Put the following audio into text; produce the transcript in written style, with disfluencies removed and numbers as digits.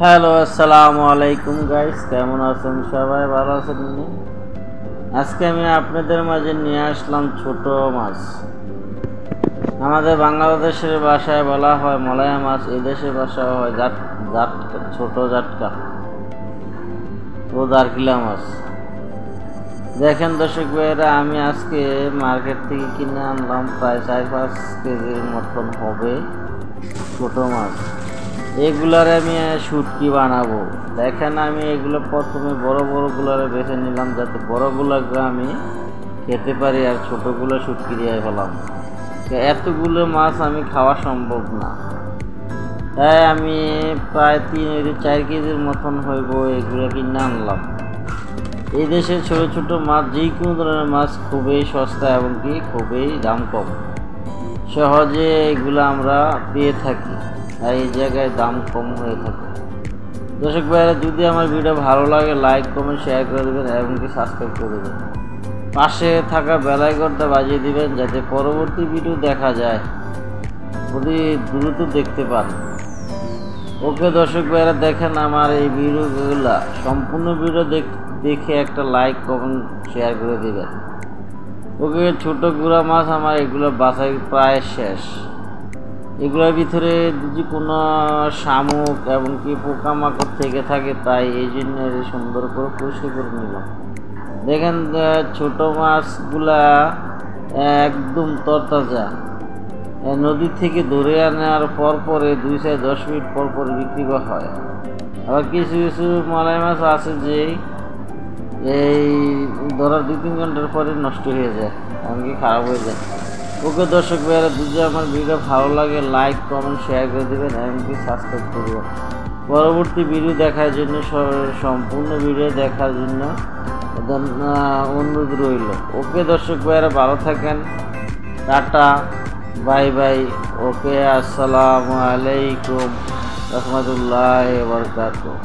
Hello, আসসালামু আলাইকুম guys, কেমন আছেন সবাই? ভালো আছেন? আজকে আমি আপনাদের মাঝে নিয়ে আসলাম ছোট মাছ। আমাদের বাংলাদেশের ভাষায় বলা হয় মলায়া মাছ, এই দেশের ভাষায় হয় ছোট জাটকা ও দারকিলা মাছ। দেখেন দর্শক ভাইয়েরা, আমি আজকে মার্কেট থেকে কিনে আনলাম প্রায় 4-5 কেজির মতন হবে ছোট মাছ। এগুলারে আমি শুটকি বানাবো। দেখেন, আমি এগুলো প্রথমে বড় বড়গুলারে বেছে নিলাম যাতে বড়গুলোকে আমি খেতে পারি, আর ছোটগুলো শুটকি দিয়ে ফেলাম। এতগুলো মাছ আমি খাওয়া সম্ভব না, তাই আমি প্রায় 3-4 কেজির মতন হইব এগুলো কিনে আনলাম। এই দেশের ছোট ছোট মাছ, যে কোনো ধরনের মাছ খুবই সস্তা এবং কি খুবই দাম কম, সহজে এগুলো আমরা পেয়ে থাকি, তাই এই জায়গায় দাম কম হয়ে থাকে। দর্শক ভাইরা, যদি আমার ভিডিও ভালো লাগে লাইক কমেন্ট শেয়ার করে দেবেন এবং কি সাবস্ক্রাইব করে দেবেন। পাশে থাকা বেল আইকনটা বাজিয়ে দিবেন যাতে পরবর্তী ভিডিও দেখা যায়, যদি দ্রুত দেখতে পান। ওকে দর্শক ভাইরা, দেখেন আমার এই ভিডিওগুলা সম্পূর্ণ ভিডিও দেখে একটা লাইক কমেন্ট শেয়ার করে দিবেন। ওকে, ছোট গুড়া মাছ আমার এগুলো বাছাই প্রায় শেষ। এগুলোর ভিতরে যদি কোনো শামুক এবং কি পোকামাকড় থেকে থাকে, তাই এই জন্য সুন্দর করে পরিষ্কার করে নিলাম। দেখেন, ছোট মাছগুলা একদম তরতাজা, নদী থেকে ধরে আনার পরে 2-10 মিনিট পর বিক্রি করা হয়। আবার কিছু কিছু মলাই মাছ আছে যে এই ধরার 2-3 ঘন্টার পরে নষ্ট হয়ে যায়, এমনকি খারাপ হয়ে যায়। ওকে দর্শক ভাইয়েরা, যদি আমার ভিডিও ভালো লাগে লাইক কমেন্ট শেয়ার করে দেবেন, এমনকি সাবস্ক্রাইব করবেন। পরবর্তী ভিডিও দেখার জন্য, সম্পূর্ণ ভিডিও দেখার জন্য অনুরোধ রইল। ওকে দর্শক ভাইয়েরা, ভালো থাকেন, টাটা, বাই বাই। ওকে, আসসালামু আলাইকুম রহমতুল্লাহি ওয়া বারাকাতুহু।